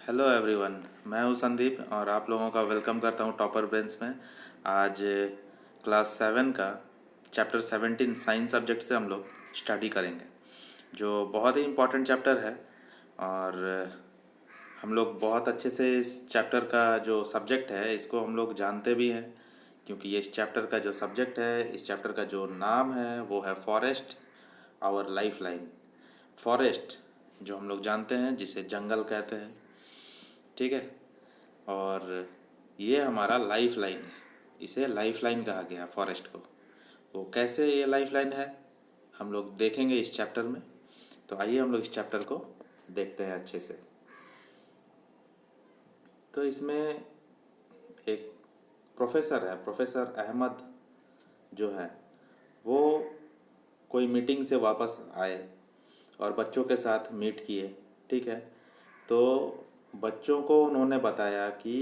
Hello everyone. मैं हूं संदीप और आप लोगों का वेलकम करता हूं टॉपर ब्रेंच में। आज क्लास 7 का चैप्टर 17 साइंस सब्जेक्ट से हम लोग स्टडी करेंगे, जो बहुत ही इम्पोर्टेंट चैप्टर है। और हम लोग बहुत अच्छे से इस चैप्टर का जो सब्जेक्ट है इसको हम लोग जानते भी हैं, क्योंकि ये इस चैप्टर का जो सब्जेक्ट है, इस चैप्टर का जो नाम है वो है forest our lifeline. Forest जो हम लोग जानते हैं, जिसे जंगल कहते हैं, ठीक है। और ये हमारा लाइफ लाइन है, इसे लाइफ लाइन कहा गया फॉरेस्ट को। वो कैसे ये लाइफ लाइन है हम लोग देखेंगे इस चैप्टर में। तो आइए हम लोग इस चैप्टर को देखते हैं अच्छे से। तो इसमें एक प्रोफेसर है, प्रोफेसर अहमद जो है वो कोई मीटिंग से वापस आए और बच्चों के साथ मीट किए, ठीक है। तो बच्चों को उन्होंने बताया कि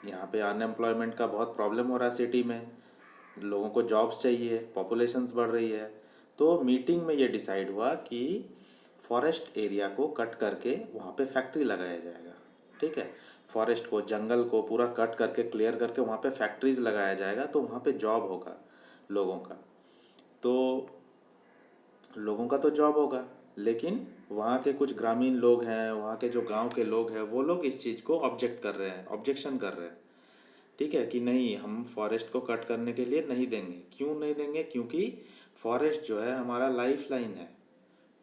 यहाँ पे अनएम्प्लॉयमेंट का बहुत प्रॉब्लम हो रहा है सिटी में, लोगों को जॉब्स चाहिए, पॉपुलेशंस बढ़ रही है। तो मीटिंग में ये डिसाइड हुआ कि फॉरेस्ट एरिया को कट करके वहाँ पे फैक्ट्री लगाया जाएगा, ठीक है। फॉरेस्ट को, जंगल को पूरा कट करके, क्लियर करके वहाँ पे फैक्ट्रीज लगाया जाएगा, तो वहाँ पे जॉब होगा लोगों का। तो लोगों का तो जॉब होगा, लेकिन वहाँ के कुछ ग्रामीण लोग हैं, वहाँ के जो गांव के लोग हैं, वो लोग इस चीज़ को ऑब्जेक्ट कर रहे हैं, ऑब्जेक्शन कर रहे हैं, ठीक है, कि नहीं, हम फॉरेस्ट को कट करने के लिए नहीं देंगे। क्यों नहीं देंगे? क्योंकि फॉरेस्ट जो है हमारा लाइफ लाइन है।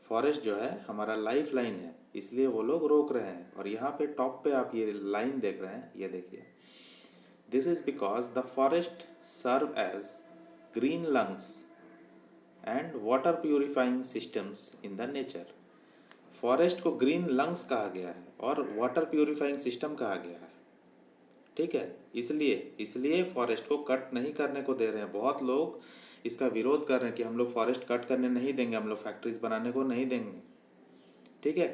फॉरेस्ट जो है हमारा लाइफ लाइन है, इसलिए वो लोग रोक रहे हैं। और यहाँ पे टॉप पे आप ये लाइन देख रहे हैं, ये देखिए, this is because the forest serve as green lungs and water purifying systems in the nature. Forest को ग्रीन लंग्स कहा गया है और वाटर प्यूरिफाइंग सिस्टम कहा गया है, ठीक है। इसलिए इसलिए फॉरेस्ट को कट नहीं करने को दे रहे हैं। बहुत लोग इसका विरोध कर रहे हैं कि हम लोग फॉरेस्ट कट करने नहीं देंगे, हम लोग फैक्ट्रीज बनाने को नहीं देंगे, ठीक है।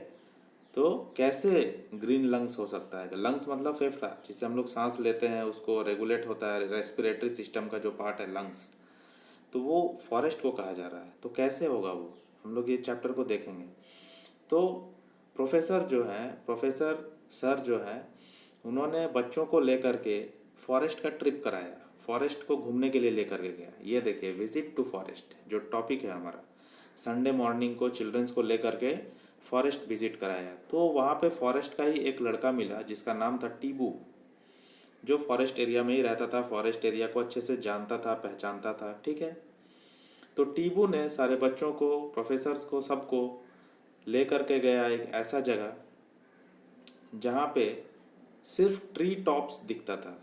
तो कैसे ग्रीन लंग्स हो सकता है? लंग्स मतलब फेफड़ा, जिससे हम लोग सांस लेते हैं, उसको रेगुलेट होता है, रेस्पिरेटरी सिस्टम का जो पार्ट है लंग्स, तो वो फॉरेस्ट को कहा जा रहा है। तो कैसे होगा वो, हम लोग ये चैप्टर को देखेंगे। तो प्रोफेसर जो हैं, प्रोफेसर सर जो हैं, उन्होंने बच्चों को लेकर के फॉरेस्ट का ट्रिप कराया, फॉरेस्ट को घूमने के लिए लेकर के गया। ये देखिए, विजिट टू फॉरेस्ट जो टॉपिक है हमारा, संडे मॉर्निंग को चिल्ड्रंस को लेकर के फॉरेस्ट विजिट कराया। तो वहाँ पे फॉरेस्ट का ही एक लड़का मिला जिसका नाम था टीबू, जो फॉरेस्ट एरिया में ही रहता था, फॉरेस्ट एरिया को अच्छे से जानता था, पहचानता था, ठीक है। तो टीबू ने सारे बच्चों को, प्रोफेसर्स को, सबको ले करके गया एक ऐसा जगह जहाँ पे सिर्फ ट्री टॉप्स दिखता था।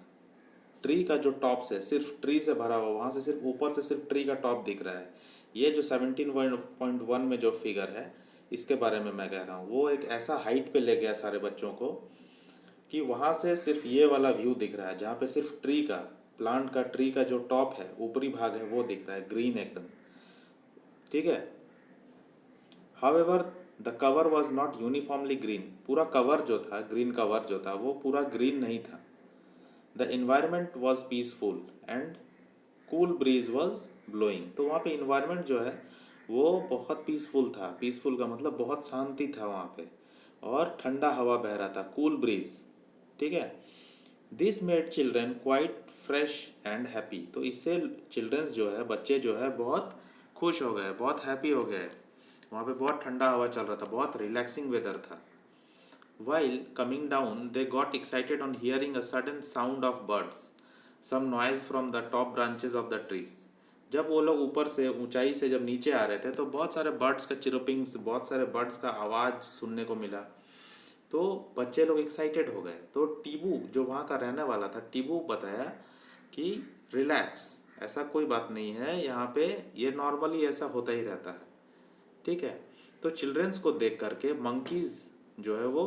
ट्री का जो टॉप्स है सिर्फ ट्री से भरा हुआ, वहाँ से सिर्फ ऊपर से सिर्फ ट्री का टॉप दिख रहा है। ये जो 17.1 में जो फिगर है, इसके बारे में मैं कह रहा हूँ। वो एक ऐसा हाइट पे ले गया सारे बच्चों को कि वहाँ से सिर्फ ये वाला व्यू दिख रहा है, जहाँ पे सिर्फ ट्री का, प्लांट का, ट्री का जो टॉप है, ऊपरी भाग है, वो दिख रहा है, ग्रीन एकदम, ठीक है। However the cover was not uniformly green. पूरा कवर जो था, ग्रीन कवर जो था, वो पूरा ग्रीन नहीं था। The environment was peaceful and cool bridge was blowing. तो वहाँ पे इन्वायरमेंट जो है वो बहुत पीसफुल था। पीसफुल का मतलब बहुत शांति था वहाँ पे, और ठंडा हवा बह रहा था, कूल ब्रीज, ठीक है। This made children quite fresh and happy. तो इससे चिल्ड्रंस जो है, बच्चे जो है, बहुत खुश हो गए, बहुत हैप्पी हो गए। वहाँ पे बहुत ठंडा हवा चल रहा था, बहुत रिलैक्सिंग वेदर था। While coming down, they got excited on hearing a sudden sound of birds, some noise from the top branches of the trees. जब वो लोग ऊपर से, ऊंचाई से जब नीचे आ रहे थे, तो बहुत सारे बर्ड्स का चिरपिंग्स, बहुत सारे बर्ड्स का आवाज़ सुनने को मिला। तो बच्चे लोग एक्साइटेड हो गए। तो टीबू जो वहाँ का रहने वाला था, टीबू बताया कि रिलैक्स, ऐसा कोई बात नहीं है यहाँ पे, ये नॉर्मली ऐसा होता ही रहता है, ठीक है। तो चिल्ड्रंस को देख करके मंकीज जो है वो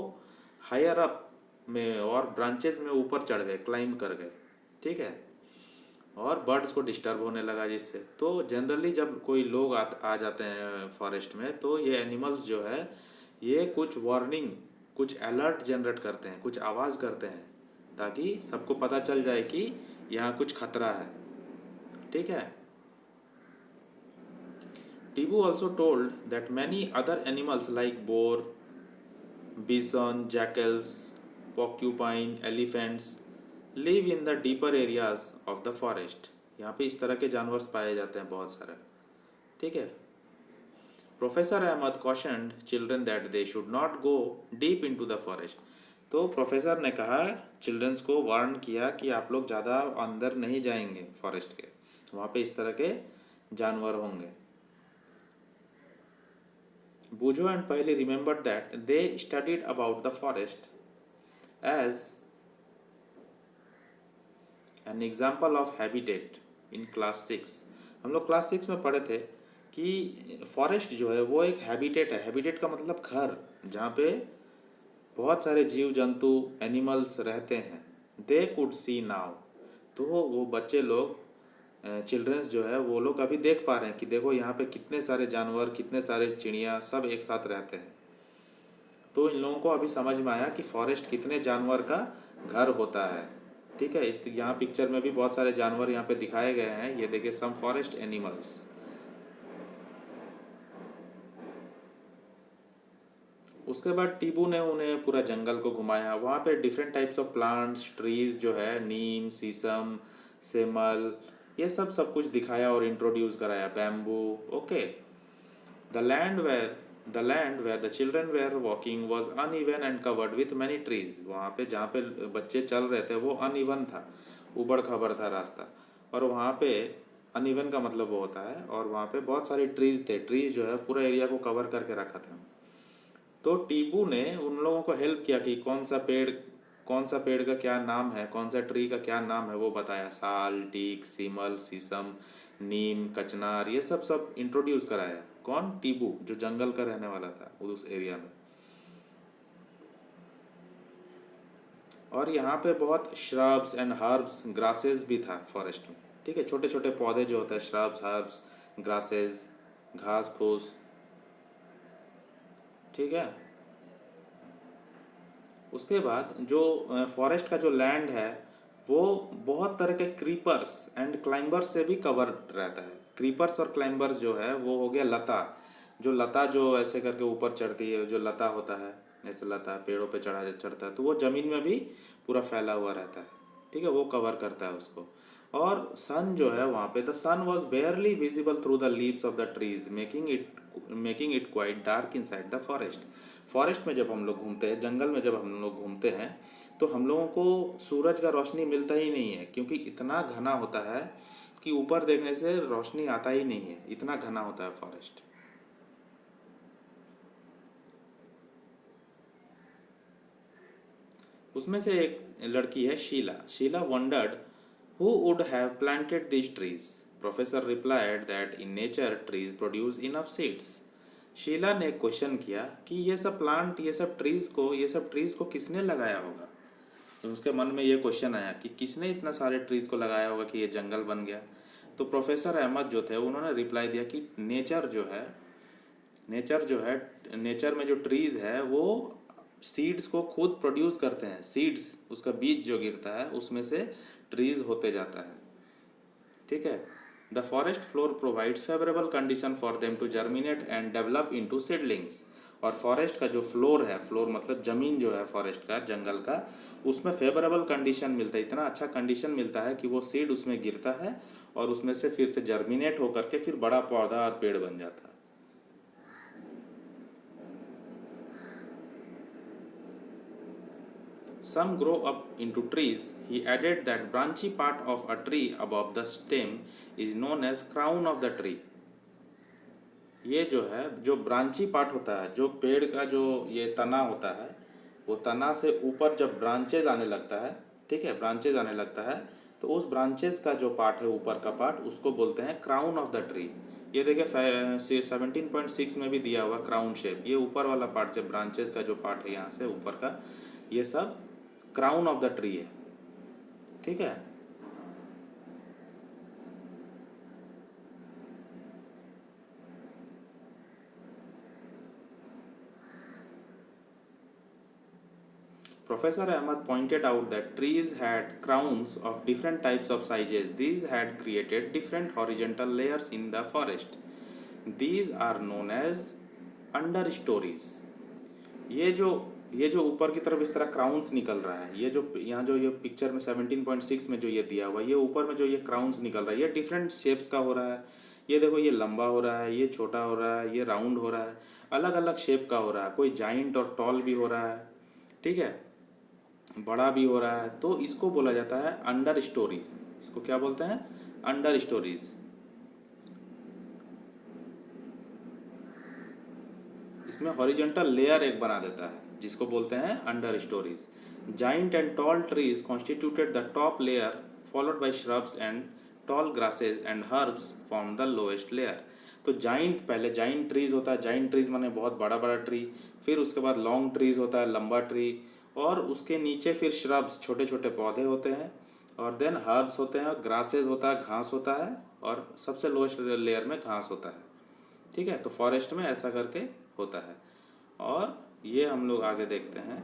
हायर अप में और ब्रांचेस में ऊपर चढ़ गए, क्लाइंब कर गए, ठीक है। और बर्ड्स को डिस्टर्ब होने लगा जिससे। तो जनरली जब कोई लोग आ जाते हैं फॉरेस्ट में, तो ये एनिमल्स जो है ये कुछ वार्निंग, कुछ अलर्ट जनरेट करते हैं, कुछ आवाज़ करते हैं, ताकि सबको पता चल जाए कि यहाँ कुछ खतरा है, ठीक है। टीबू also told that many other animals like boar, bison, jackals porcupine, elephants live in the deeper areas of the forest. यहाँ पे इस तरह के जानवर पाए जाते हैं बहुत सारे, ठीक है। Professor Ahmed cautioned children that they should not go deep into the forest. तो प्रोफेसर ने कहा, चिल्ड्रंस को वार्न किया कि आप लोग ज़्यादा अंदर नहीं जाएंगे फॉरेस्ट के, वहाँ पे इस तरह के जानवर होंगे। Bujo and Paheli remembered that they studied about the forest as an example of habitat in class 6. हम लोग क्लास 6 में पढ़े थे कि फॉरेस्ट जो है वो एक हैबिटेट है। हैबिटेट का मतलब घर, जहाँ पे बहुत सारे जीव जंतु एनिमल्स रहते हैं। दे कुड सी नाउ, तो वो बच्चे लोग चिल्ड्रंस जो है वो लोग अभी देख पा रहे हैं कि देखो यहाँ पे कितने सारे जानवर, कितने सारे चिड़िया सब एक साथ रहते हैं। तो इन लोगों को अभी समझ में आया कि फॉरेस्ट कितने जानवर का घर होता है, ठीक है। इस यहाँ पिक्चर में भी बहुत सारे जानवर यहाँ पे दिखाए गए हैं, ये देखिए सम फॉरेस्ट एनिमल्स। उसके बाद टीबू ने उन्हें पूरा जंगल को घुमाया। वहाँ पे different types of plants, trees जो है, नीम, शीशम, सेमल, ये सब कुछ दिखाया और इंट्रोड्यूस कराया, bamboo, okay. The land where the children were walking was uneven and covered with many trees. वहाँ पे जहाँ पे बच्चे चल रहे थे वो अनइवन था, उबड़ खबड़ था रास्ता, और वहाँ पे अनइवन का मतलब वो होता है, और वहाँ पे बहुत सारे ट्रीज थे। ट्रीज जो है पूरा एरिया को कवर करके रखा था। तो टीबू ने उन लोगों को हेल्प किया कि कौन सा पेड़ का क्या नाम है, कौन सा ट्री का क्या नाम है, वो बताया। साल, टीक, सीमल, शीशम, नीम, कचनार, ये सब इंट्रोड्यूस कराया। कौन? टीबू, जो जंगल का रहने वाला था उस एरिया में। और यहाँ पे बहुत श्रब्स एंड हर्ब्स, ग्रासेस भी था फॉरेस्ट में, ठीक है। छोटे छोटे पौधे जो होते हैं, श्रब्स, हर्ब्स, ग्रासेस, घास फूस, ठीक है। उसके बाद जो फॉरेस्ट का जो लैंड है वो बहुत तरह के क्रीपर्स एंड क्लाइंबर्स से भी कवर रहता है। क्रीपर्स और क्लाइंबर्स जो है वो हो गया लता, जो ऐसे करके ऊपर चढ़ती है, जो लता होता है, ऐसे लता पेड़ों पे चढ़ता है, तो वो ज़मीन में भी पूरा फैला हुआ रहता है, ठीक है, वो कवर करता है उसको। और सन जो है वहाँ पे, the sun was barely visible through the leaves of the trees, making it quite dark inside the forest. Forest में जब हम लोग घूमते हैं, जंगल में जब हम लोग घूमते हैं, तो हम लोगों को सूरज का रोशनी मिलता ही नहीं है, क्योंकि इतना घना होता है कि ऊपर देखने से रोशनी आता ही नहीं है, इतना घना होता है फॉरेस्ट। उसमें से एक लड़की है Sheela wondered who would have planted this trees. Professor replied that in nature trees produce enough seeds. Sheela ने क्वेश्चन किया कि ये सब ट्रीज को किसने लगाया होगा। तो उसके मन में ये क्वेश्चन आया कि किसने इतना सारे ट्रीज को लगाया होगा कि ये जंगल बन गया। तो प्रोफेसर अहमद जो थे उन्होंने रिप्लाई दिया कि नेचर में जो ट्रीज है वो सीड्स को खुद प्रोड्यूस करते हैं। सीड्स, उसका बीज जो गिरता है उसमें से ट्रीज होते जाता है, ठीक है। The forest floor provides favourable condition for them to germinate and develop into seedlings. और फॉरेस्ट का जो फ्लोर है, फ्लोर मतलब जमीन जो है फॉरेस्ट का, जंगल का, उसमें फेवरेबल कंडीशन मिलता है, इतना अच्छा कंडीशन मिलता है कि वो सीड उसमें गिरता है और उसमें से फिर से जर्मिनेट होकर के फिर बड़ा पौधा और पेड़ बन जाता है। Some grow up into trees. He added that branchy part of a tree above the stem is known as crown of the tree. ये जो है, जो ब्रांची पार्ट होता है, जो पेड़ का जो ये तना होता है, वो तना से ऊपर जब ब्रांचेज आने लगता है, ठीक है, ब्रांचेज आने लगता है, तो उस ब्रांचेज का जो पार्ट है, ऊपर का पार्ट, उसको बोलते हैं क्राउन ऑफ द ट्री। ये देखिए 17.6 में भी दिया हुआ क्राउन शेप, ये ऊपर वाला पार्ट, जब ब्रांचेज का जो पार्ट है यहाँ से ऊपर का, ये सब क्राउन ऑफ द ट्री है, ठीक है। Professor Ahmad pointed out that trees had crowns of different types of sizes. These had created different horizontal layers in the forest. These are known as understories. ये जो ये जो ऊपर की तरफ इस तरह क्राउन्स निकल रहा है, ये जो यहाँ जो ये पिक्चर में 17.6 में जो ये दिया हुआ है, ये ऊपर में जो ये क्राउन्स निकल रहा है, ये डिफरेंट शेप्स का हो रहा है। ये देखो, ये लंबा हो रहा है, ये छोटा हो रहा है, ये राउंड हो रहा है, अलग अलग शेप का हो रहा है। कोई जाइंट और टॉल भी हो रहा है, ठीक है, बड़ा भी हो रहा है। तो इसको बोला जाता है अंडर स्टोरीज। इसको क्या बोलते हैं? Under stories. इसमें हॉरिजॉन्टल लेयर एक बना देता है, जिसको बोलते हैं under stories. Giant and tall trees constituted the top layer, followed by shrubs and tall grasses and herbs form the lowest layer. तो जाइंट, पहले जाइंट ट्रीज होता है, जाइंट ट्रीज माने बहुत बड़ा बड़ा ट्री, फिर उसके बाद लॉन्ग ट्रीज होता है, लंबा ट्री, और उसके नीचे फिर श्रब्स, छोटे छोटे पौधे होते हैं, और देन हर्ब्स होते हैं, ग्रासेज होता है, घास होता है, और सबसे लोएस्ट लेयर में घास होता है। ठीक है, तो फॉरेस्ट में ऐसा करके होता है। और ये हम लोग आगे देखते हैं।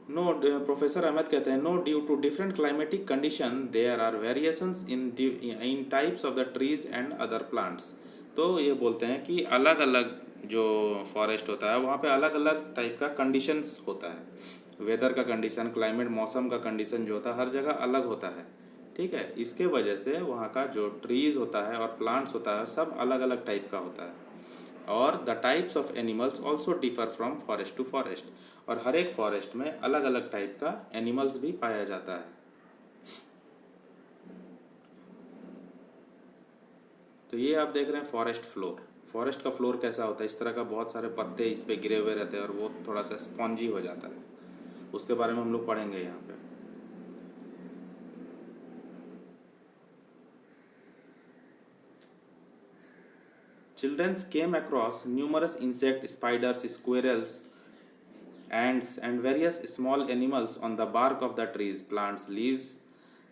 नो, प्रोफेसर अहमद कहते हैं, no, due to different climatic condition there are variations in types of the trees and other plants. तो ये बोलते हैं कि अलग अलग जो फॉरेस्ट होता है वहाँ पे अलग अलग टाइप का कंडीशंस होता है। वेदर का कंडीशन, क्लाइमेट, मौसम का कंडीशन जो होता है हर जगह अलग होता है। ठीक है, इसके वजह से वहाँ का जो ट्रीज होता है और प्लांट्स होता है सब अलग अलग टाइप का होता है। और the types of animals also differ from forest to forest. और हर एक फॉरेस्ट में अलग अलग टाइप का एनिमल्स भी पाया जाता है। तो ये आप देख रहे हैं फॉरेस्ट फ्लोर। फॉरेस्ट का फ्लोर कैसा होता है? इस तरह का बहुत सारे पत्ते इस पे गिरे हुए रहते हैं और वो थोड़ा सा स्पॉन्जी हो जाता है। उसके बारे में हम लोग पढ़ेंगे यहाँ पे। Children came across numerous insects, spiders, squirrels, ants, and various small animals on the bark of the trees, plants, leaves,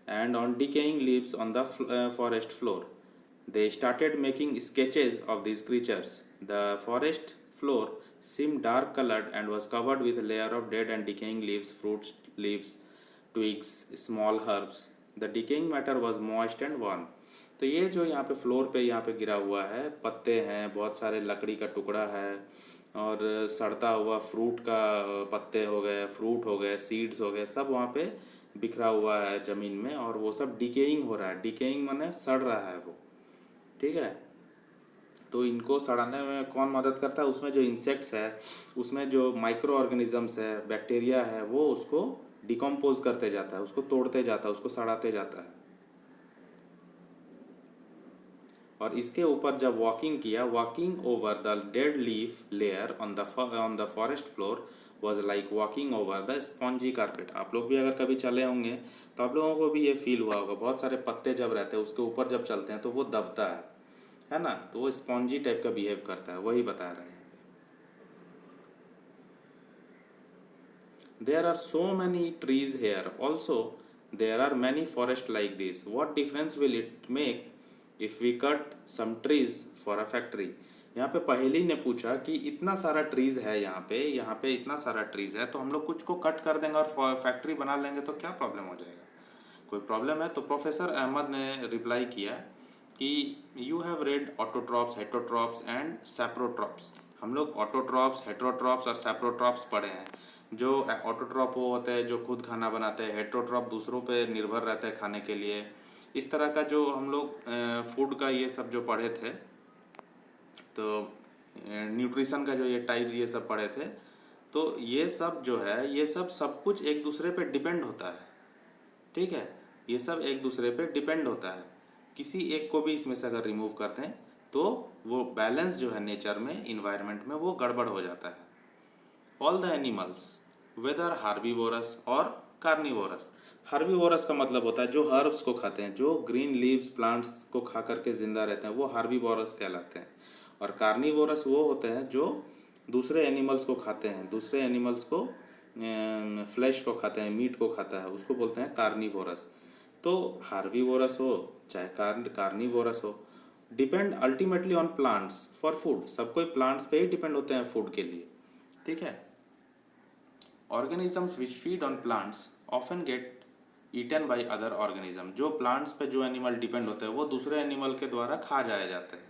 and on decaying leaves on the forest floor. They started making sketches of these creatures. The forest floor seemed dark colored and was covered with a layer of dead and decaying leaves, fruits, leaves, twigs, small herbs. The decaying matter was moist and warm. तो ये जो यहाँ पे floor पे यहाँ पे गिरा हुआ है, पत्ते हैं, बहुत सारे लकड़ी का टुकड़ा है, और सड़ता हुआ फ्रूट का पत्ते हो गए, फ्रूट हो गए, सीड्स हो गए, सब वहाँ पे बिखरा हुआ है ज़मीन में, और वो सब डिकेइंग हो रहा है। डिकेइंग माने सड़ रहा है वो। ठीक है, तो इनको सड़ाने में कौन मदद करता है? उसमें जो इंसेक्ट्स है, उसमें जो माइक्रो ऑर्गेनिजम्स है, बैक्टीरिया है, वो उसको डिकम्पोज करते जाता है, उसको तोड़ते जाता है, उसको सड़ाते जाता है। और इसके ऊपर जब वॉकिंग किया, walking over the dead leaf layer on the forest floor was like walking over the spongy carpet. आप लोग भी अगर कभी चले होंगे तो आप लोगों को भी ये फील हुआ होगा, बहुत सारे पत्ते जब रहते हैं उसके ऊपर जब चलते हैं तो वो दबता है ना, तो वो स्पॉन्जी टाइप का बिहेव करता है, वही बता रहे हैं। There are so many trees here also, there are many forest like this, what difference will it make if we cut some trees for a factory. यहाँ पे पहेली ने पूछा कि इतना सारा ट्रीज है यहाँ पे इतना सारा ट्रीज है, तो हम लोग कुछ को कट कर देंगे और फैक्ट्री बना लेंगे तो क्या प्रॉब्लम हो जाएगा? कोई प्रॉब्लम है? तो प्रोफेसर अहमद ने रिप्लाई किया कि you have read autotrophs, heterotrophs and saprotrophs. हम लोग ऑटोट्रॉप्स, हेटरोट्रॉप्स और सैप्रोट्रॉप्स पढ़े हैं। जो ऑटोट्रॉप वो होते हैं जो खुद खाना बनाते हैं, हेटरोट्रॉप दूसरों पे निर्भर रहते हैं खाने के लिए। इस तरह का जो हम लोग फूड का ये सब जो पढ़े थे, तो न्यूट्रिशन का जो ये टाइप ये सब पढ़े थे, तो ये सब जो है ये सब कुछ एक दूसरे पे डिपेंड होता है। ठीक है, ये सब एक दूसरे पे डिपेंड होता है। किसी एक को भी इसमें से अगर रिमूव करते हैं तो वो बैलेंस जो है नेचर में, इन्वायरमेंट में, वो गड़बड़ हो जाता है। All the animals whether herbivorous और कार्निवोरस। हार्बीवोरस का मतलब होता है जो हर्ब्स को खाते हैं, जो ग्रीन लीव्स प्लांट्स को खा करके जिंदा रहते हैं, वो हार्बीवोरस कहलाते हैं। और कार्निवोरस वो होते हैं जो दूसरे एनिमल्स को खाते हैं, दूसरे एनिमल्स को फ्लैश को खाते हैं, मीट को खाता है, उसको बोलते हैं कार्निवोरस। तो हार्बीवोरस हो चाहे कार्निवोरस हो, depend ultimately on plants for food. सब कोई प्लांट्स पे ही डिपेंड होते हैं फूड के लिए। ठीक है, organisms which feed on plants often get eaten by other organism. जो प्लांट्स पे जो एनिमल डिपेंड होते हैं वो दूसरे एनिमल के द्वारा खा जाए जाते हैं।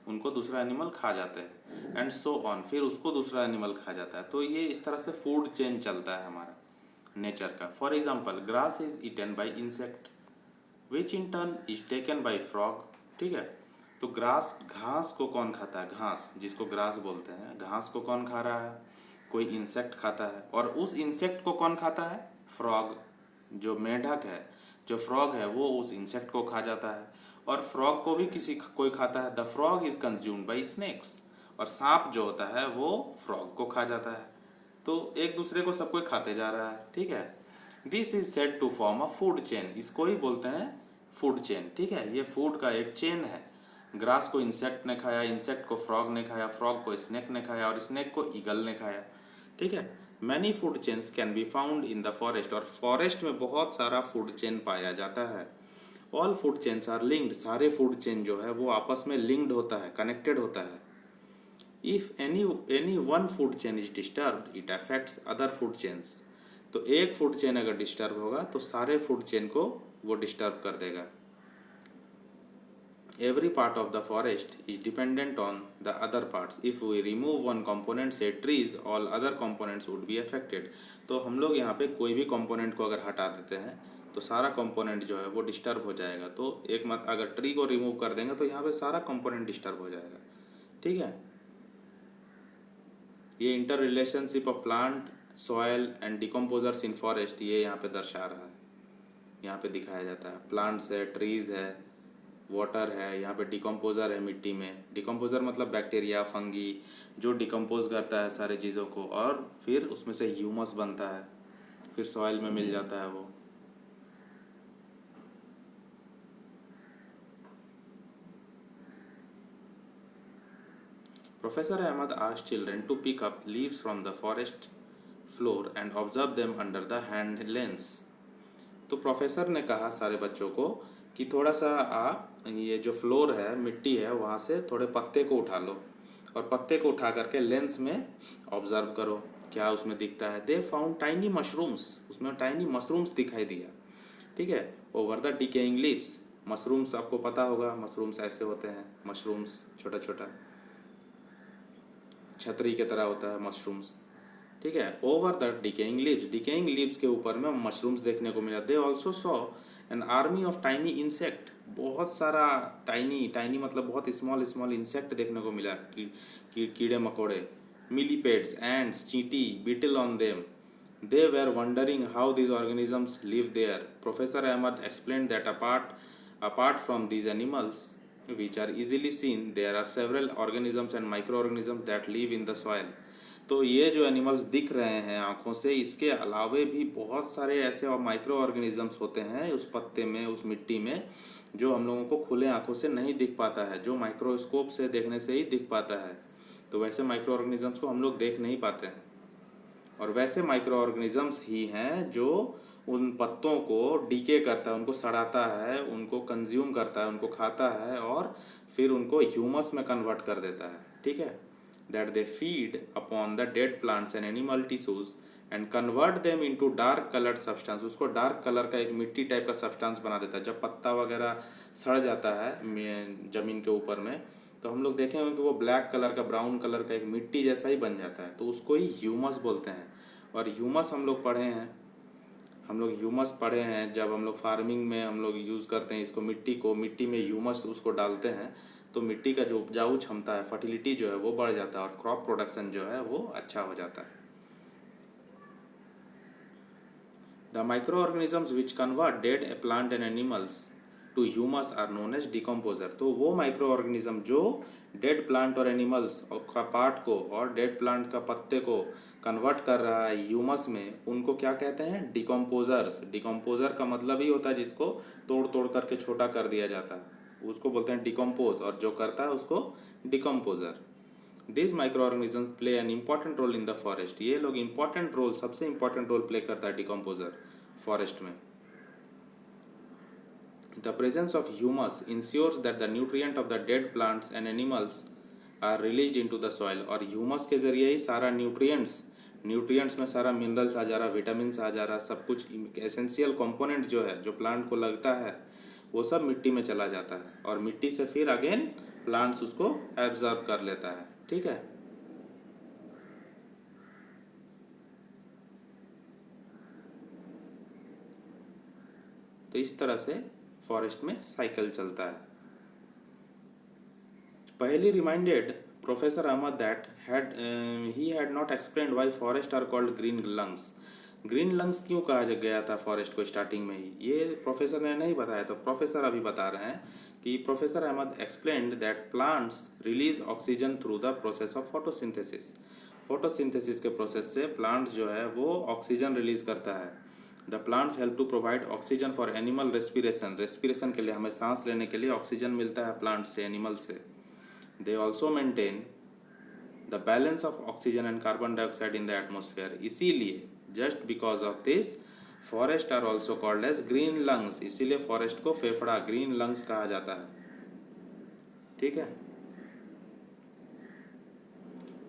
उनको दूसरा एनिमल खा जाते हैं, एंड सो ऑन, फिर उसको दूसरा एनिमल खा जाता है। तो ये इस तरह से फूड चेन चलता है हमारा नेचर का। For example, grass is eaten by insect which in turn is taken by frog. ठीक है, तो ग्रास, घास को कौन खाता है? घास, जिसको ग्रास बोलते हैं, घास को कौन खा रहा है? कोई इंसेक्ट खाता है, और उस इंसेक्ट को कौन खाता है? फ्रॉग, जो मेंढक है, जो फ्रॉग है, वो उस इंसेक्ट को खा जाता है। और फ्रॉग को भी कोई खाता है। The frog is consumed by snakes, और सांप जो होता है वो फ्रॉग को खा जाता है। तो एक दूसरे को सब कोई खाते जा रहा है। ठीक है, this is said to form a food chain, इसको ही बोलते हैं फूड चेन। ठीक है, ये फूड का एक चेन है। ग्रास को इंसेक्ट ने खाया, इंसेक्ट को फ्रॉग ने खाया, फ्रॉग को स्नेक ने खाया, और स्नेक को ईगल ने खाया। ठीक है, many food chains can be found in the forest, और फॉरेस्ट में बहुत सारा फूड चेन पाया जाता है। All food chains are linked, सारे फूड चेन जो है वो आपस में लिंक्ड होता है, कनेक्टेड होता है। If any one food chain is disturbed it affects other food chains, तो एक फूड चेन अगर डिस्टर्ब होगा तो सारे फूड चेन को वो डिस्टर्ब कर देगा। Every part of the forest is dependent on the other parts. If we remove one component, say trees, all other components would be affected. तो हम लोग यहाँ पे कोई भी कंपोनेंट को अगर हटा देते हैं तो सारा कंपोनेंट जो है वो डिस्टर्ब हो जाएगा। तो एक मत, अगर ट्री को रिमूव कर देंगे तो यहाँ पे सारा कंपोनेंट डिस्टर्ब हो जाएगा। ठीक है, ये inter relationship of plant, soil and decomposers in forest, ये यहाँ पे दर्शा रहा है, यहाँ पे दिखाया जाता है। प्लांट्स है, ट्रीज है, वाटर है, यहाँ पे डिकम्पोज़र है मिट्टी में। डिकम्पोज़र मतलब बैक्टीरिया, फंगी, जो डिकम्पोज करता है सारे चीज़ों को, और फिर उसमें से ह्यूमस बनता है, फिर सॉइल में मिल जाता है वो। Professor Ahmed asked children to pick up leaves from the forest floor and observe them under the hand lens. तो प्रोफेसर ने कहा सारे बच्चों को कि थोड़ा सा आप ये जो फ्लोर है, मिट्टी है, वहाँ से थोड़े पत्ते को उठा लो, और पत्ते को उठा करके लेंस में ऑब्जर्व करो क्या उसमें दिखता है। दे फाउंड टाइनी मशरूम्स, उसमें टाइनी मशरूम्स दिखाई दिया। ठीक है, over the decaying leaves, mushrooms आपको पता होगा, मशरूम्स ऐसे होते हैं, मशरूम्स छोटा छोटा छतरी की तरह होता है मशरूम्स। ठीक है, over the decaying leaves, decaying leaves के ऊपर में मशरूम्स देखने को मिला। They also saw an army of tiny insect, बहुत सारा टाइनी, टाइनी मतलब बहुत स्मॉल स्मॉल इंसेक्ट देखने को मिला, कीड़े मकोड़े, मिलीपेड्स, एंड्स, चींटी, beetle on them. They were wondering how these organisms live there. Professor Ahmad explained that apart from these animals which are easily seen, there are several organisms and microorganisms that live in the soil. तो ये जो animals दिख रहे हैं आँखों से, इसके अलावे भी बहुत सारे ऐसे और माइक्रो ऑर्गेनिजम्स होते हैं उस पत्ते में, उस मिट्टी में, जो हम लोगों को खुले आँखों से नहीं दिख पाता है, जो माइक्रोस्कोप से देखने से ही दिख पाता है। तो वैसे माइक्रो ऑर्गेनिजम्स को हम लोग देख नहीं पाते हैं, और वैसे माइक्रो ऑर्गेनिजम्स ही हैं जो उन पत्तों को डीके करता है, उनको सड़ाता है, उनको कंज्यूम करता है, उनको खाता है, और फिर उनको ह्यूमस में कन्वर्ट कर देता है। ठीक है, that they feed upon the dead plants and animal tissues and convert them into dark colored substance. उसको डार्क कलर का एक मिट्टी टाइप का सब्सटेंस बना देता है। जब पत्ता वगैरह सड़ जाता है ज़मीन के ऊपर में, तो हम लोग देखे होंगे कि वो ब्लैक कलर का, ब्राउन कलर का एक मिट्टी जैसा ही बन जाता है, तो उसको ही ह्यूमस बोलते हैं। और ह्यूमस हम लोग पढ़े हैं, हम लोग ह्यूमस पढ़े हैं जब हम लोग फार्मिंग में हम लोग यूज़ करते हैं इसको, मिट्टी को, मिट्टी में ह्यूमस उसको डालते हैं, तो मिट्टी का जो उपजाऊ क्षमता है, फर्टिलिटी जो है वो बढ़ जाता है, और क्रॉप प्रोडक्शन जो है वो अच्छा हो जाता है। The microorganisms which convert dead plant and animals to humus are known as decomposer. तो वो माइक्रो ऑर्गेनिज्म जो डेड प्लांट और एनिमल्स का पार्ट को और डेड प्लांट का पत्ते को कन्वर्ट कर रहा है ह्यूमस में, उनको क्या कहते हैं? डिकम्पोजर्स। डिकम्पोजर का मतलब ही होता है जिसको तोड़ तोड़ करके छोटा कर दिया जाता है, उसको बोलते हैं डिकम्पोज, और जो करता है उसको decomposer. This microorganism play an important role in the forest. ये लोग इम्पॉर्टेंट रोल, सबसे इम्पॉर्टेंट रोल प्ले करता है डिकम्पोजर फॉरेस्ट में। The presence of humus ensures that the nutrient of the dead plants and animals are released into the soil. और humus के ज़रिए ही सारा न्यूट्रिएंट्स में सारा मिनरल्स आ जा रहा, विटामिन्स आ जा रहा, सब कुछ एसेंशियल कंपोनेंट जो है, जो प्लांट को लगता है, वो सब मिट्टी में चला जाता है, और मिट्टी से फिर अगेन प्लांट्स उसको एब्जॉर्ब कर लेता है। ठीक है, तो इस तरह से फॉरेस्ट में साइकिल चलता है। Paheli reminded Professor Ahmad that he had not explained why forests are called green lungs. Green lungs क्यों कहा गया था फॉरेस्ट को स्टार्टिंग में ही, ये प्रोफेसर ने नहीं बताया। तो प्रोफेसर अभी बता रहे हैं कि professor Ahmed explained that plants release oxygen through the process of photosynthesis. Photosynthesis के प्रोसेस से प्लांट्स जो है वो ऑक्सीजन रिलीज करता है। The plants help to provide oxygen for animal respiration. Respiration के लिए, हमें सांस लेने के लिए ऑक्सीजन मिलता है प्लांट से, एनिमल से। They also maintain the balance of oxygen and carbon dioxide in the atmosphere. इसीलिए just because of this forest are also called as green lungs। इसीलिए फॉरेस्ट को फेफड़ा, ग्रीन लंग्स कहा जाता है। ठीक है,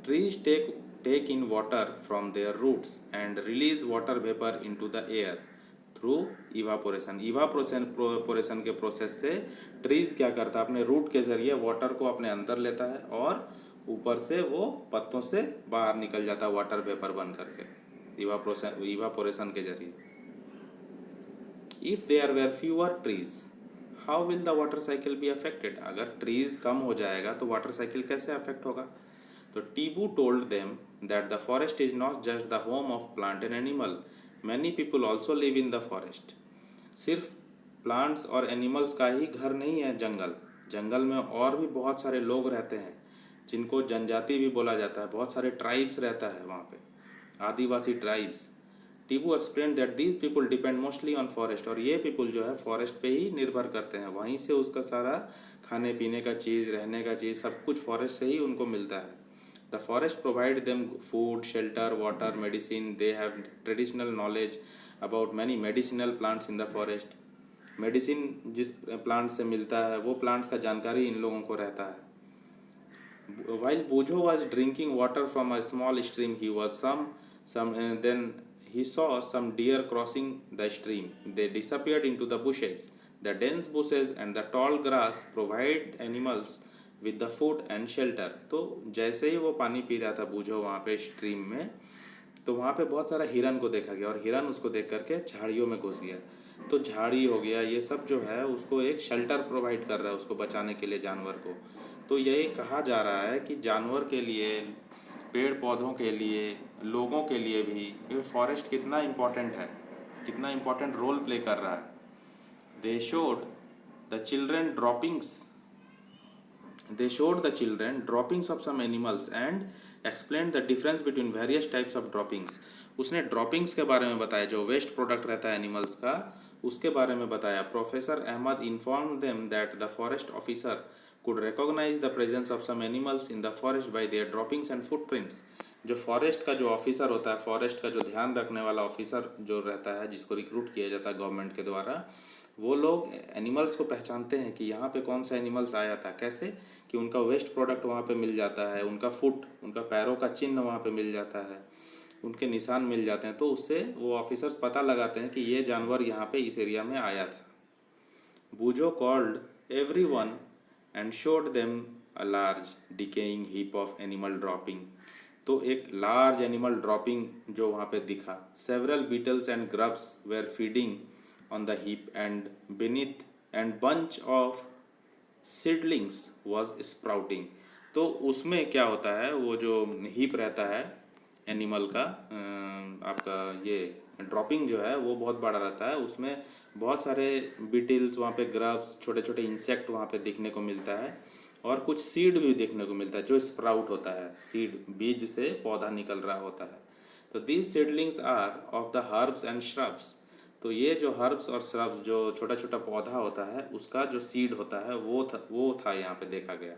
trees take in water from their roots and release water vapor into the air through evaporation। Evaporation के process से ट्रीज क्या करता है, अपने रूट के जरिए वाटर को अपने अंदर लेता है और ऊपर से वो पत्तों से बाहर निकल जाता है वाटर वेपर बन करके, इवापोरेशन के जरिए। If there were fewer trees how will the water cycle be affected. अगर ट्रीज कम हो जाएगा तो वाटर साइकिल कैसे अफेक्ट होगा। तो Tibu told them that the forest is not just the home of plant and animal, many people also live in the forest. सिर्फ plants और एनिमल्स का ही घर नहीं है जंगल, जंगल में और भी बहुत सारे लोग रहते हैं जिनको जनजाति भी बोला जाता है, बहुत सारे ट्राइब्स रहता है वहाँ पे, Adivasi tribes. Tibu explain that these people depend mostly on forest. और ये पीपल जो है फॉरेस्ट पे ही निर्भर करते हैं, वहीं से उसका सारा खाने पीने का चीज़, रहने का चीज़, सब कुछ फॉरेस्ट से ही उनको मिलता है। The forest provide them food, shelter, water, medicine. They have traditional knowledge about many medicinal plants in the forest. Medicine जिस प्लांट से मिलता है वो प्लांट्स का जानकारी इन लोगों को रहता है। While Bujo was drinking water from a small stream, he was then he saw some deer crossing the stream. They disappeared into the bushes. The dense bushes and the tall grass provide animals with the food and shelter. तो जैसे ही वो पानी P रहा था बूझो वहाँ पे stream में, तो वहाँ पे बहुत सारा हिरन को देखा गया और हिरन उसको देख करके झाड़ियों में घुस गया। तो झाड़ी हो गया, ये सब जो है उसको एक शेल्टर प्रोवाइड कर रहा है उसको बचाने के लिए, जानवर को। तो यही कहा जा रहा है कि जानवर के लिए, पेड़ पौधों के लिए, लोगों के लिए भी ये फॉरेस्ट कितना इम्पोर्टेंट है, कितना इम्पोर्टेंट रोल प्ले कर रहा है। They showed the children droppings They showed the children droppings of some animals and explained the difference between various types of droppings। उसने droppings के बारे में बताया, जो वेस्ट प्रोडक्ट रहता है एनिमल्स का, उसके बारे में बताया। Professor Ahmed informed them that the forest officer could recognize the presence of some animals in the forest by their droppings and footprints। जो फॉरेस्ट का जो ऑफिसर होता है, फॉरेस्ट का जो ध्यान रखने वाला ऑफिसर जो रहता है, जिसको रिक्रूट किया जाता है गवर्नमेंट के द्वारा, वो लोग एनिमल्स को पहचानते हैं कि यहाँ पे कौन सा एनिमल्स आया था। कैसे कि उनका वेस्ट प्रोडक्ट वहाँ पे मिल जाता है, उनका फुट, उनका पैरों का चिन्ह वहाँ पे मिल जाता है, उनके निशान मिल जाते हैं। तो उससे वो ऑफिसर्स पता लगाते हैं कि ये जानवर यहाँ पे इस एरिया में आया था। बूजो called everyone and showed them a large decaying heap of animal dropping। तो एक लार्ज एनिमल ड्रॉपिंग जो वहाँ पे दिखा। Several beetles and grubs were feeding on the heap and beneath and bunch of seedlings was sprouting। तो उसमें क्या होता है, वो जो हीप रहता है एनिमल का, आपका ये ड्रॉपिंग जो है वो बहुत बड़ा रहता है, उसमें बहुत सारे बीटल्स, वहाँ पे ग्रब्स, छोटे छोटे इंसेक्ट वहाँ पे दिखने को मिलता है और कुछ सीड भी देखने को मिलता है जो स्प्राउट होता है, सीड, बीज से पौधा निकल रहा होता है। तो these seedlings are of the herbs and shrubs. तो ये जो हर्ब्स और श्रब्स, जो छोटा छोटा पौधा होता है, उसका जो सीड होता है वो था यहाँ पे देखा गया।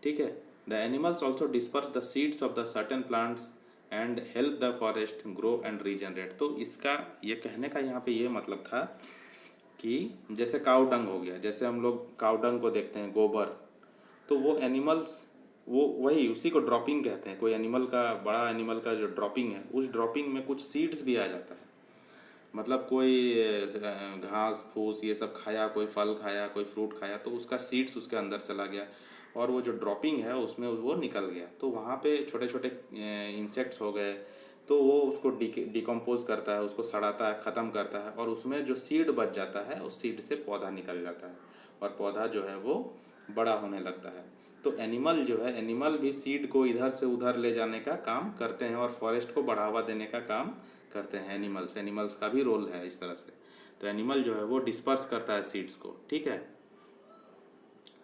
ठीक है, the animals also disperse the seeds of the certain plants and help the forest grow and regenerate. तो इसका ये कहने का यहाँ पे ये मतलब था कि जैसे काउ डंग हो गया, जैसे हम लोग काउ डंग को देखते हैं, गोबर, तो वो एनिमल्स, वो वही उसी को ड्रॉपिंग कहते हैं। कोई एनिमल का, बड़ा एनिमल का जो ड्रॉपिंग है, उस ड्रॉपिंग में कुछ सीड्स भी आ जाता है। मतलब कोई घास फूस ये सब खाया, कोई फल खाया, कोई फ्रूट खाया, तो उसका सीड्स उसके अंदर चला गया और वो जो ड्रॉपिंग है उसमें वो निकल गया, तो वहाँ पे छोटे छोटे इंसेक्ट्स हो गए, तो वो उसको डिकम्पोज करता है, उसको सड़ाता है, ख़त्म करता है, और उसमें जो सीड बच जाता है उस सीड से पौधा निकल जाता है और पौधा जो है वो बड़ा होने लगता है। तो एनिमल जो है, एनिमल भी सीड को इधर से उधर ले जाने का काम करते हैं और फॉरेस्ट को बढ़ावा देने का काम करते हैं। एनिमल्स का भी रोल है इस तरह से। तो एनिमल जो है वो डिस्पर्स करता है सीड्स को, ठीक है।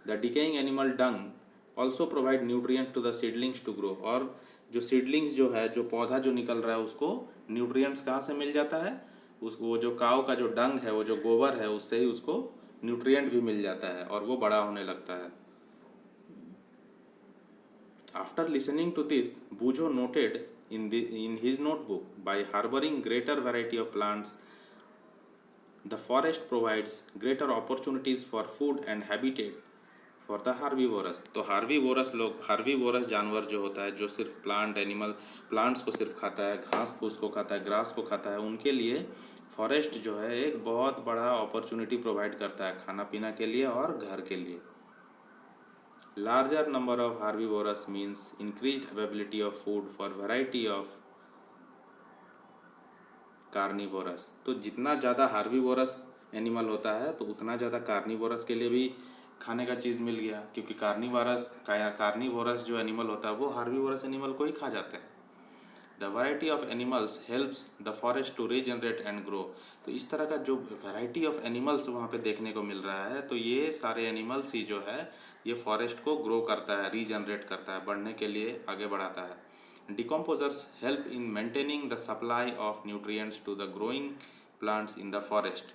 The decaying animal dung also provide nutrient to the seedlings to grow. और जो सीडलिंग्स जो है, जो पौधा जो निकल रहा है, उसको न्यूट्रिएंट्स कहाँ से मिल जाता है? उस वो जो काव का जो डंग है, वो जो गोबर है, उससे ही उसको न्यूट्रिएंट भी मिल जाता है और वो बड़ा होने लगता है। After listening to this, Boojho noted in his notebook, by harboring greater variety of plants, the forest provides greater opportunities for food and habitat for the herbivorous। तो हार्बीवोरस जानवर जो होता है, जो सिर्फ प्लांट्स को सिर्फ खाता है, घास फूस को खाता है, ग्रास को खाता है, उनके लिए फॉरेस्ट जो है एक बहुत बड़ा अपॉर्चुनिटी प्रोवाइड करता है खाना पीना के लिए और घर के लिए। Larger number of herbivores means increased availability of food for variety of carnivorous. तो जितना ज़्यादा हार्बीवोरस एनिमल होता है तो उतना ज़्यादा कार्निवोरस के लिए भी खाने का चीज़ मिल गया, क्योंकि कार्निवोरस जो एनिमल होता है वो हार्बीवोरस एनिमल को ही खा जाते हैं। The variety of animals helps the forest to regenerate and grow. तो इस तरह का जो वैरायटी ऑफ एनिमल्स वहाँ पे देखने को मिल रहा है, तो ये सारे एनिमल्स ही जो है ये फॉरेस्ट को ग्रो करता है, रीजनरेट करता है, बढ़ने के लिए आगे बढ़ाता है। Decomposers help in maintaining the supply of nutrients to the growing plants in the forest.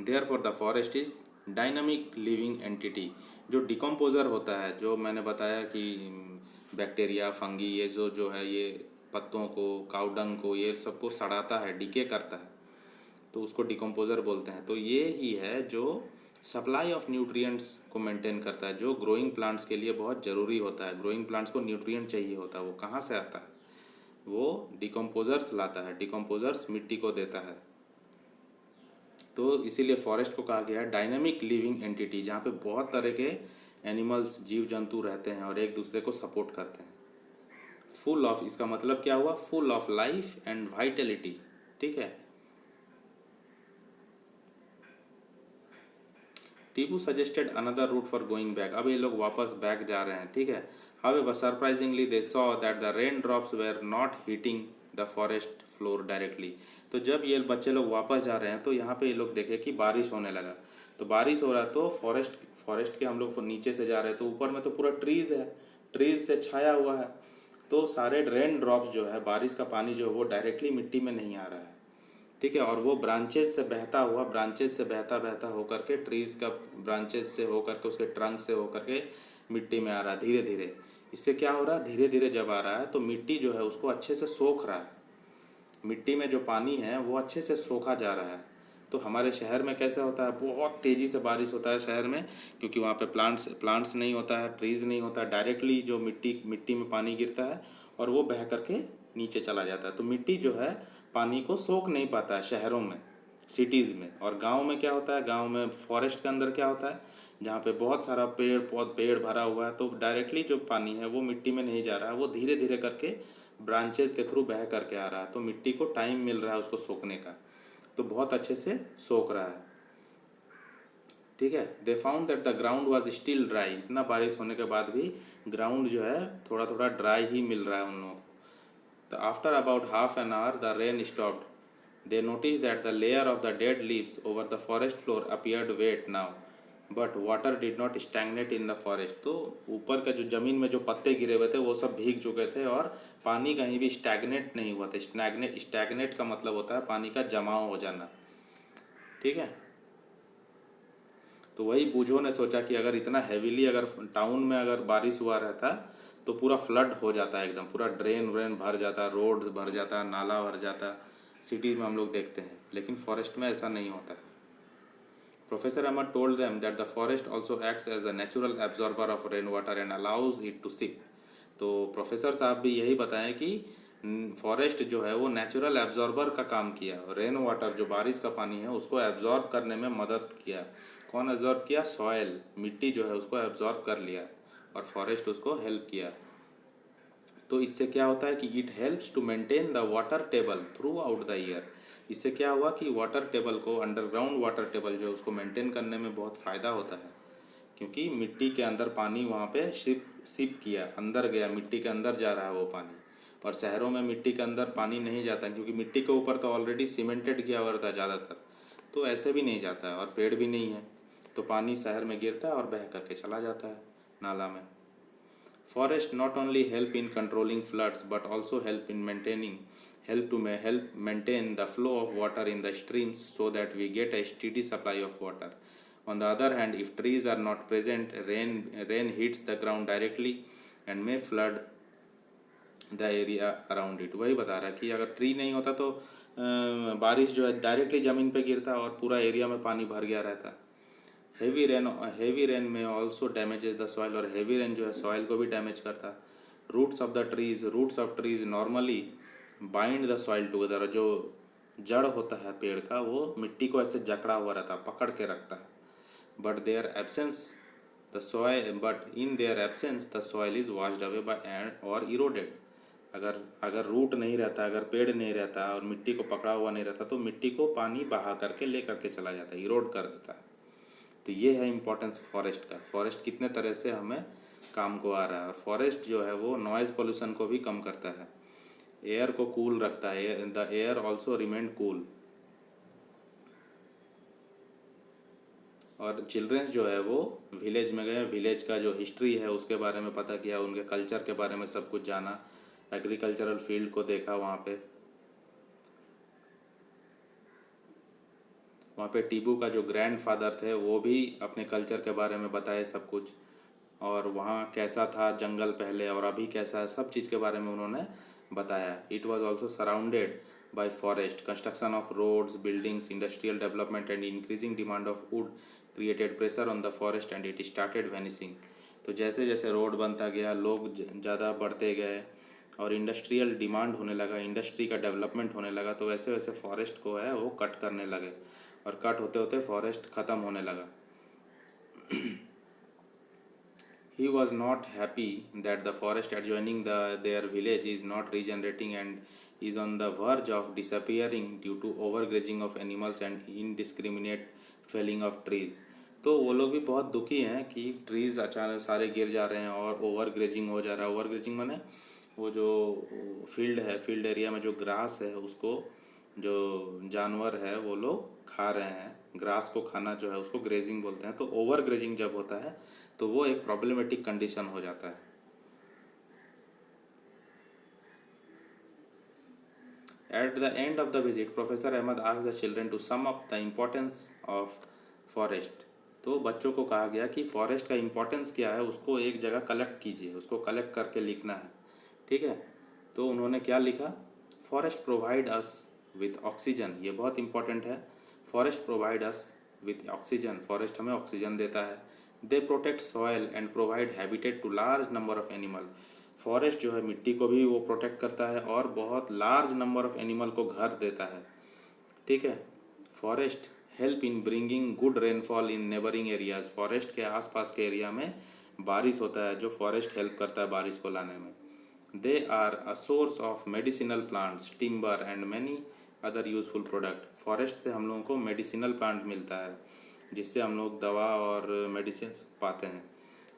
Therefore, the forest is dynamic living entity। जो डिकम्पोजर होता है, जो मैंने बताया कि बैक्टीरिया, फंगी, ये जो है ये पत्तों को, काउडंग को, ये सबको सड़ाता है, डिके करता है, तो उसको डिकम्पोजर बोलते हैं। तो ये ही है जो सप्लाई ऑफ न्यूट्रिएंट्स को मेंटेन करता है, जो ग्रोइंग प्लांट्स के लिए बहुत ज़रूरी होता है। ग्रोइंग प्लांट्स को न्यूट्रिएंट चाहिए होता है, वो कहाँ से आता है? वो डिकम्पोजर्स लाता है, डिकम्पोजर्स मिट्टी को देता है। तो इसीलिए फॉरेस्ट को कहा गया है डायनामिक लिविंग एंटिटी, जहाँ पे बहुत तरह के एनिमल्स, जीव जंतु रहते हैं और एक दूसरे को सपोर्ट करते हैं। फुल ऑफ, इसका मतलब क्या हुआ? Full of life and Vitality, ठीक है। Tipu suggested another root for going back. अब ये लोग वापस बैक जा रहे हैं, ठीक है। However surprisingly they saw that the rain drops were not heating the forest floor directly. तो जब ये बच्चे लोग वापस जा रहे हैं तो यहाँ पे ये लोग देखे कि बारिश होने लगा। तो बारिश हो रहा है तो फॉरेस्ट के हम लोग नीचे से जा रहे हैं तो ऊपर में तो पूरा ट्रीज है, ट्रीज से छाया हुआ है, तो सारे रेन ड्रॉप्स जो है, बारिश का पानी जो है वो डायरेक्टली मिट्टी में नहीं आ रहा है, ठीक है। और वो ब्रांचेस से बहता बहता होकर के, ट्रीज का ब्रांचेस से होकर के, उसके ट्रंक से होकर के मिट्टी में आ रहा है धीरे धीरे। इससे क्या हो रहा है? धीरे धीरे जब आ रहा है तो मिट्टी जो है उसको अच्छे से सोख रहा है, मिट्टी में जो पानी है वो अच्छे से सोखा जा रहा है। तो हमारे शहर में कैसे होता है? बहुत तेज़ी से बारिश होता है शहर में, क्योंकि वहाँ पे प्लांट्स नहीं होता है, ट्रीज़ नहीं होता है, डायरेक्टली जो मिट्टी में पानी गिरता है और वो बह करके नीचे चला जाता है। तो मिट्टी जो है पानी को सोख नहीं पाता है शहरों में, सिटीज़ में। और गांव में क्या होता है? गांव में फॉरेस्ट के अंदर क्या होता है, जहाँ पे बहुत सारा पेड़ भरा हुआ है, तो डायरेक्टली जो पानी है वो मिट्टी में नहीं जा रहा है, वो धीरे धीरे करके ब्रांचेस के थ्रू बह करके आ रहा है, तो मिट्टी को टाइम मिल रहा है उसको सोखने का, तो बहुत अच्छे से सोख रहा है, ठीक है। They found that the ground was still dry. इतना बारिश होने के बाद भी ग्राउंड जो है थोड़ा थोड़ा ड्राई ही मिल रहा है उन लोगों को। तो after about half an hour the rain stopped. They noticed that the layer of the dead leaves over the forest floor appeared wet now, but water did not stagnate in the forest। तो ऊपर का जो ज़मीन में जो पत्ते गिरे हुए थे वो सब भीग चुके थे और पानी कहीं भी स्टैगनेट नहीं हुआ था। स्टैगनेट का मतलब होता है पानी का जमाव हो जाना, ठीक है। तो वही बूझो ने सोचा कि अगर इतना हैवीली अगर टाउन में अगर बारिश हुआ रहता तो पूरा फ्लड हो जाता है, एकदम पूरा ड्रेन व्रेन भर जाता, रोड भर जाता, नाला भर जाता, सिटी में हम लोग देखते हैं, लेकिन फॉरेस्ट में ऐसा नहीं होता है। Professor Ahmed told them that the forest also acts as a natural absorber of rain water and allows it to seep. तो प्रोफेसर साहब भी यही बताएं कि फॉरेस्ट जो है वो नेचुरल एब्जॉर्बर का काम किया, रेन वाटर जो बारिश का पानी है उसको एब्जॉर्ब करने में मदद किया। कौन एब्जॉर्ब किया? सॉयल, मिट्टी जो है उसको एब्जॉर्ब कर लिया और फॉरेस्ट उसको हेल्प किया। तो इससे क्या होता है कि it helps to maintain the water table throughout the year. इससे क्या हुआ कि वाटर टेबल को, अंडरग्राउंड वाटर टेबल जो उसको मेंटेन करने में बहुत फ़ायदा होता है, क्योंकि मिट्टी के अंदर पानी वहाँ पे सिप किया, अंदर गया, मिट्टी के अंदर जा रहा है वो पानी। और शहरों में मिट्टी के अंदर पानी नहीं जाता क्योंकि मिट्टी के ऊपर तो ऑलरेडी सीमेंटेड किया हुआ रहता है ज़्यादातर, तो ऐसे भी नहीं जाता है और पेड़ भी नहीं है, तो पानी शहर में गिरता है और बह करके चला जाता है नाला में। Forest not only help in controlling floods but also help maintain the flow of water in the streams so that we get a steady supply of water. On the other hand, if trees are not present, rain hits the ground directly and may flood the area around it. वही बता रहा है कि अगर tree नहीं होता तो बारिश जो है डायरेक्टली ज़मीन पे गिरता और पूरा एरिया में पानी भर गया रहता। हेवी रेन में ऑल्सो डैमेजेस द सॉइल, और हेवी रेन जो है सॉइल को भी डैमेज करता। Roots of trees normally bind the soil together. जो जड़ होता है पेड़ का वो मिट्टी को ऐसे जकड़ा हुआ रहता, पकड़ के रखता है। But in their absence the soil is washed away by and और इरोडेड। अगर रूट नहीं रहता, अगर पेड़ नहीं रहता और मिट्टी को पकड़ा हुआ नहीं रहता तो मिट्टी को पानी बहा करके ले करके चला जाता है, इरोड कर देता है। तो ये है इम्पोर्टेंस फॉरेस्ट का। फॉरेस्ट कितने तरह से हमें काम को आ रहा है। और फॉरेस्ट जो है वो नॉइज़ पोल्यूशन को भी कम करता है, एयर को कूल रखता है, the air also remain cool. और चिल्ड्रंस जो है वो विलेज में गए, विलेज का जो हिस्ट्री है उसके बारे में पता किया, उनके कल्चर के बारे में सब कुछ जाना, एग्रीकल्चरल फील्ड को देखा। वहाँ पे टीबू का जो ग्रैंडफादर थे वो भी अपने कल्चर के बारे में बताए सब कुछ, और वहाँ कैसा था जंगल पहले और अभी कैसा है, सब चीज़ के बारे में उन्होंने बताया। It was also surrounded by forest. Construction of roads, buildings, industrial development and increasing demand of wood created pressure on the forest and it started vanishing. तो जैसे जैसे रोड बनता गया, लोग ज़्यादा बढ़ते गए और इंडस्ट्रियल डिमांड होने लगा, इंडस्ट्री का डेवलपमेंट होने लगा, तो वैसे वैसे फॉरेस्ट को है वो कट करने लगे और कट होते होते फॉरेस्ट ख़त्म होने लगा। He was not happy that the forest adjoining their village is not regenerating and is on the verge of disappearing due to overgrazing of animals and indiscriminate felling of trees. तो वो लोग भी बहुत दुखी हैं कि ट्रीज़ अचानक सारे गिर जा रहे हैं और ओवरग्रेजिंग हो जा रहा है। ओवरग्रेजिंग माने वो जो फील्ड है, फील्ड एरिया में जो ग्रास है उसको जो जानवर है वो लोग खा रहे हैं। ग्रास को खाना जो है उसको ग्रेजिंग बोलते हैं। तो ओवर ग्रेजिंग जब होता है तो वो एक प्रॉब्लमेटिक कंडीशन हो जाता है। At the end of the visit, Professor Ahmed asked the children to sum up the importance of forest. तो बच्चों को कहा गया कि फॉरेस्ट का इम्पोर्टेंस क्या है उसको एक जगह कलेक्ट कीजिए, उसको कलेक्ट करके लिखना है। ठीक है, तो उन्होंने क्या लिखा? Forest provide us with oxygen. ये बहुत इंपॉर्टेंट है। Forest provide us with oxygen, forest हमें ऑक्सीजन देता है। They protect soil and provide habitat to large number of animal. Forest जो है मिट्टी को भी वो प्रोटेक्ट करता है और बहुत लार्ज नंबर ऑफ एनिमल को घर देता है। ठीक है, forest help in bringing good rainfall in neighbouring areas. Forest के आसपास के एरिया में बारिश होता है जो फॉरेस्ट हेल्प करता है बारिश को लाने में। They are a source of medicinal plants, timber and many other useful product. Forest से हम लोगों को मेडिसिनल प्लांट मिलता है जिससे हम लोग दवा और मेडिसिन पाते हैं,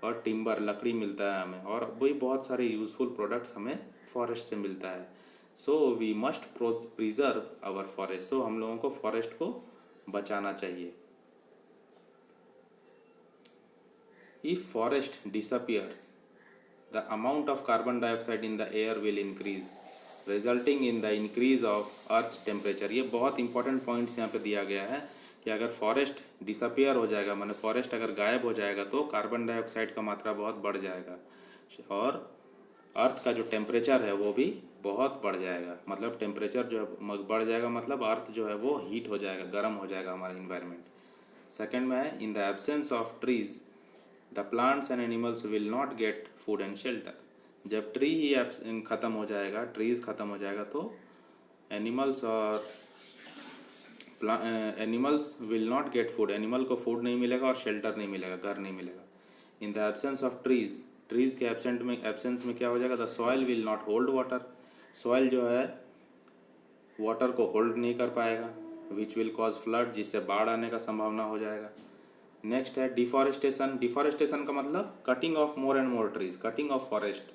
और टिम्बर लकड़ी मिलता है हमें, और वही बहुत सारे यूजफुल प्रोडक्ट्स हमें फॉरेस्ट से मिलता है। So we must preserve our forest. So हम लोगों को फॉरेस्ट को बचाना चाहिए। If forest disappears the amount of carbon dioxide in the air will increase resulting in the increase of earth temperature. ये बहुत इंपॉर्टेंट पॉइंट्स यहाँ पे दिया गया है कि अगर फॉरेस्ट डिसअपियर हो जाएगा, माने फॉरेस्ट अगर गायब हो जाएगा तो कार्बन डाइऑक्साइड का मात्रा बहुत बढ़ जाएगा और अर्थ का जो टेम्परेचर है वो भी बहुत बढ़ जाएगा। मतलब टेम्परेचर जो है बढ़ जाएगा, मतलब अर्थ जो है वो हीट हो जाएगा, गर्म हो जाएगा हमारा इन्वायरमेंट। सेकेंड में है in the absence of trees the plants and animals will not get food and shelter. जब ट्री ही ख़त्म हो जाएगा, ट्रीज़ ख़त्म हो जाएगा तो एनिमल्स और animals will not get food, animal को फूड नहीं मिलेगा और शेल्टर नहीं मिलेगा, घर नहीं मिलेगा। In the absence of trees, trees के एब्सेंस में क्या हो जाएगा, the soil will not hold water, soil जो है वाटर को होल्ड नहीं कर पाएगा, विच विल कॉज फ्लड, जिससे बाढ़ आने का संभावना हो जाएगा। नेक्स्ट है डिफॉरेस्टेशन, डिफॉरेस्टेशन का मतलब cutting of more and more trees, cutting of forest.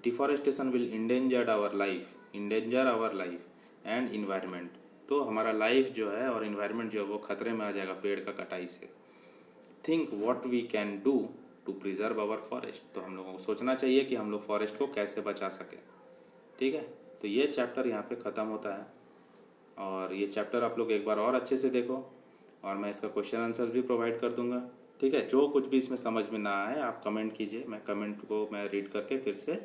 Deforestation will endanger our life, endanger our life and environment, तो हमारा लाइफ जो है और इन्वायरमेंट जो है वो खतरे में आ जाएगा पेड़ का कटाई से। Think what we can do to preserve our forest, तो हम लोगों को सोचना चाहिए कि हम लोग फॉरेस्ट को कैसे बचा सकें। ठीक है, तो ये चैप्टर यहाँ पे ख़त्म होता है, और ये चैप्टर आप लोग एक बार और अच्छे से देखो, और मैं इसका क्वेश्चन आंसर्स भी प्रोवाइड कर दूंगा। ठीक है, जो कुछ भी इसमें समझ में ना आए आप कमेंट कीजिए, मैं कमेंट को मैं रीड करके फिर से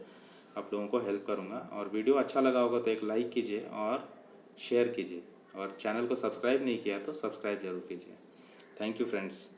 आप लोगों को हेल्प करूंगा। और वीडियो अच्छा लगा होगा तो एक लाइक कीजिए और शेयर कीजिए, और चैनल को सब्सक्राइब नहीं किया तो सब्सक्राइब ज़रूर कीजिए। Thank you friends.